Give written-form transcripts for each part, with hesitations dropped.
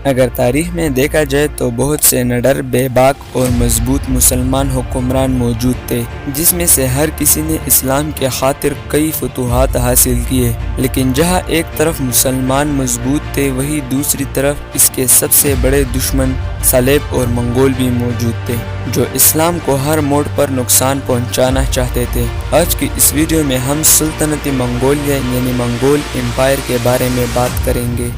اگر تاریخ میں دیکھا جائے تو بہت سے نڈر، بے باک اور مضبوط مسلمان حکمران موجود تھے، جس میں سے ہر کسی نے اسلام کے خاطر کئی فتوحات حاصل کیے، لیکن جہاں ایک طرف مسلمان مضبوط تھے وہیں دوسری طرف اس کے سب سے بڑے دشمن صلیب اور منگول بھی موجود تھے، جو اسلام کو ہر موڑ پر نقصان پہنچانا چاہتے تھے۔ آج کی اس ویڈیو میں ہم سلطنت منگولیہ یعنی منگول امپائر کے بارے میں بات کریں گے۔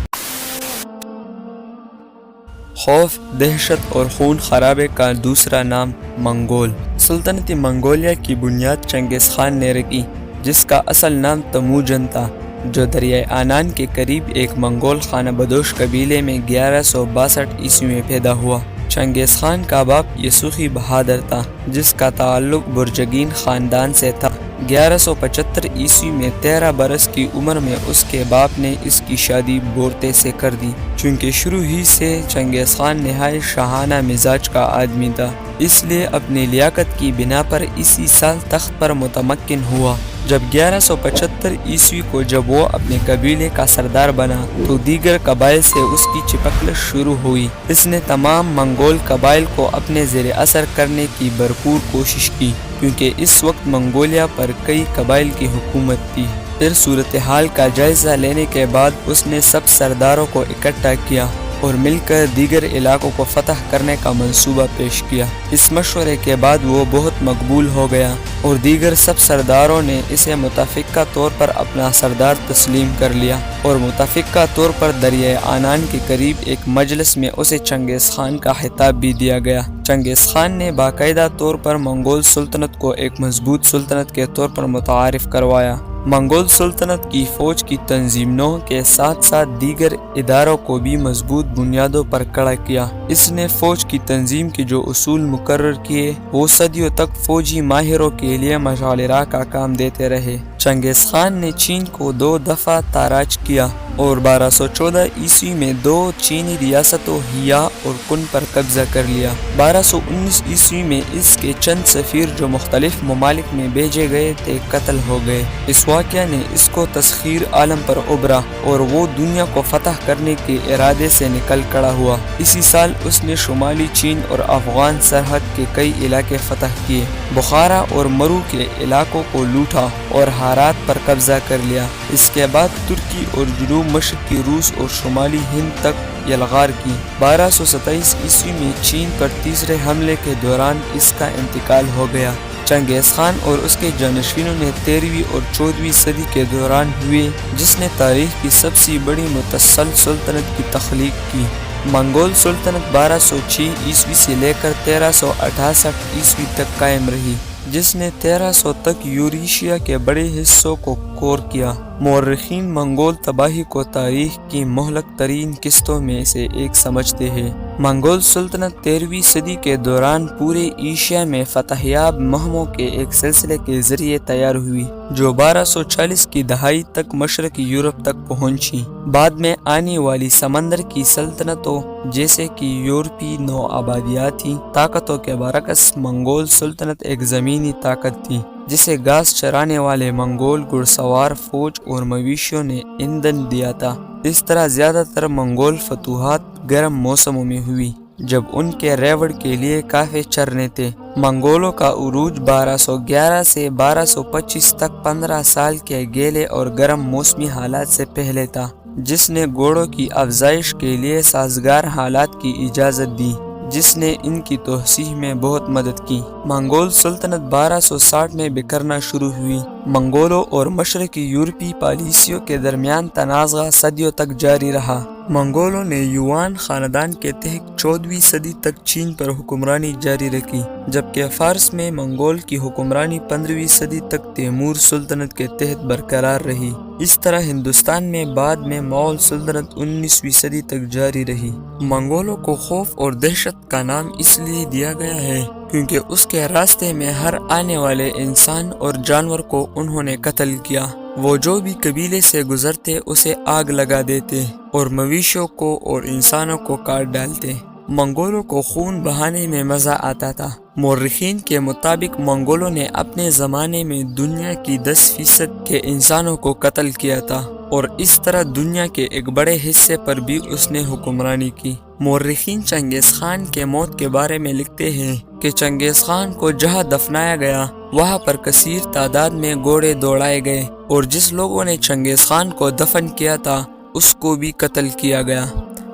خوف، دہشت اور خون خرابے کا دوسرا نام منگول۔ سلطنت منگولیہ کی بنیاد چنگیز خان نے رکھی، جس کا اصل نام تموجن تھا، جو دریائے آنان کے قریب ایک منگول خانہ بدوش قبیلے میں 1162 میں پیدا ہوا۔ چنگیز خان کا باپ یسوخی بہادر تھا، جس کا تعلق برجگین خاندان سے تھا۔ 1175 میں 13 برس کی عمر میں اس کے باپ نے اس کی شادی بورتے سے کر دی۔ چونکہ شروع ہی سے چنگیز خان نہایت شاہانہ مزاج کا آدمی تھا، اس لیے اپنی لیاقت کی بنا پر اسی سال تخت پر متمکن ہوا۔ جب 1175 کو جب وہ اپنے قبیلے کا سردار بنا تو دیگر قبائل سے اس کی چپکلش شروع ہوئی۔ اس نے تمام منگول قبائل کو اپنے زیر اثر کرنے کی بھرپور کوشش کی، کیونکہ اس وقت منگولیہ پر کئی قبائل کی حکومت تھی۔ پھر صورتحال کا جائزہ لینے کے بعد اس نے سب سرداروں کو اکٹھا کیا اور مل کر دیگر علاقوں کو فتح کرنے کا منصوبہ پیش کیا۔ اس مشورے کے بعد وہ بہت مقبول ہو گیا اور دیگر سب سرداروں نے اسے متفقہ طور پر اپنا سردار تسلیم کر لیا، اور متفقہ طور پر دریائے آنان کے قریب ایک مجلس میں اسے چنگیز خان کا خطاب بھی دیا گیا۔ چنگیز خان نے باقاعدہ طور پر منگول سلطنت کو ایک مضبوط سلطنت کے طور پر متعارف کروایا۔ منگول سلطنت کی فوج کی تنظیم نو کے ساتھ ساتھ دیگر اداروں کو بھی مضبوط بنیادوں پر کھڑا کیا۔ اس نے فوج کی تنظیم کے جو اصول مقرر کیے وہ صدیوں تک فوجی ماہروں کے لیے مشعل راہ کا کام دیتے رہے۔ چنگیز خان نے چین کو 2 دفعہ تاراج کیا اور 1214 میں 2 چینی ریاستوں ہیا اور کن پر قبضہ کر لیا۔ 1219 میں اس کے چند سفیر جو مختلف ممالک میں بھیجے گئے تھے قتل ہو گئے۔ اس واقعہ نے اس کو تسخیر عالم پر ابھرا اور وہ دنیا کو فتح کرنے کے ارادے سے نکل کھڑا ہوا۔ اسی سال اس نے شمالی چین اور افغان سرحد کے کئی علاقے فتح کیے، بخارا اور مرو کے علاقوں کو لوٹا اور ہارات پر قبضہ کر لیا۔ اس کے بعد ترکی اور جنوب مشرقی روس اور شمالی ہند تک یلغار کی۔ 1227 میں چین پر تیسرے حملے کے دوران اس کا انتقال ہو گیا۔ چنگیز خان اور اس کے جانشینوں نے 13ویں اور 14ویں صدی کے دوران ہوئے، جس نے تاریخ کی سب سے بڑی متصل سلطنت کی تخلیق کی۔ منگول سلطنت 1206 سے لے کر 1368 تک قائم رہی، جس نے 1300 تک یوریشیا کے بڑے حصوں کو کور کیا۔ مورخین منگول تباہی کو تاریخ کی مہلک ترین قسطوں میں سے ایک سمجھتے ہیں۔ منگول سلطنت 13ویں صدی کے دوران پورے ایشیا میں فتح یاب مہموں کے ایک سلسلے کے ذریعے تیار ہوئی، جو 1240 کی دہائی تک مشرقی یورپ تک پہنچی۔ بعد میں آنے والی سمندر کی سلطنتوں جیسے کہ یورپی نو آبادیاتی طاقتوں کے برعکس منگول سلطنت ایک زمینی طاقت تھی، جسے گھاس چرانے والے منگول گھڑ سوار فوج اور مویشیوں نے ایندھن دیا تھا۔ اس طرح زیادہ تر منگول فتوحات گرم موسموں میں ہوئی، جب ان کے ریوڑ کے لیے کافی چرنے تھے۔ منگولوں کا عروج 1211 سے 1225 تک 15 سال کے گیلے اور گرم موسمی حالات سے پہلے تھا، جس نے گھوڑوں کی افزائش کے لیے سازگار حالات کی اجازت دی، جس نے ان کی توسیع میں بہت مدد کی۔ منگول سلطنت 1260 میں بکھرنا شروع ہوئی۔ منگولوں اور مشرقی یورپی پالیسیوں کے درمیان تنازع صدیوں تک جاری رہا۔ منگولوں نے یوان خاندان کے تحت 14ویں صدی تک چین پر حکمرانی جاری رکھی، جبکہ فارس میں منگول کی حکمرانی 15ویں صدی تک تیمور سلطنت کے تحت برقرار رہی۔ اس طرح ہندوستان میں بعد میں مغل سلطنت 19ویں صدی تک جاری رہی۔ منگولوں کو خوف اور دہشت کا نام اس لیے دیا گیا ہے کیونکہ اس کے راستے میں ہر آنے والے انسان اور جانور کو انہوں نے قتل کیا۔ وہ جو بھی قبیلے سے گزرتے اسے آگ لگا دیتے اور مویشیوں کو اور انسانوں کو کاٹ ڈالتے۔ منگولوں کو خون بہانے میں مزہ آتا تھا۔ مورخین کے مطابق منگولوں نے اپنے زمانے میں دنیا کی 10% کے انسانوں کو قتل کیا تھا۔ اور اس طرح دنیا کے ایک بڑے حصے پر بھی اس نے حکمرانی کی۔ مورخین چنگیز خان کے موت کے بارے میں لکھتے ہیں کہ چنگیز خان کو جہاں دفنایا گیا وہاں پر کثیر تعداد میں گھوڑے دوڑائے گئے، اور جس لوگوں نے چنگیز خان کو دفن کیا تھا اس کو بھی قتل کیا گیا،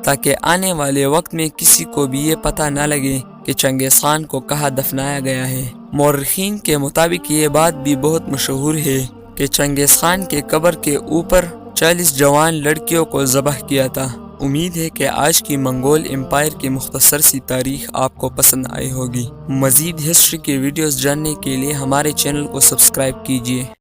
تاکہ آنے والے وقت میں کسی کو بھی یہ پتہ نہ لگے کہ چنگیز خان کو کہاں دفنایا گیا ہے۔ مورخین کے مطابق یہ بات بھی بہت مشہور ہے کہ چنگیز خان کے قبر کے اوپر 40 جوان لڑکیوں کو ذبح کیا تھا۔ امید ہے کہ آج کی منگول امپائر کی مختصر سی تاریخ آپ کو پسند آئی ہوگی۔ مزید ہسٹری کے ویڈیوز جاننے کے لیے ہمارے چینل کو سبسکرائب کیجیے۔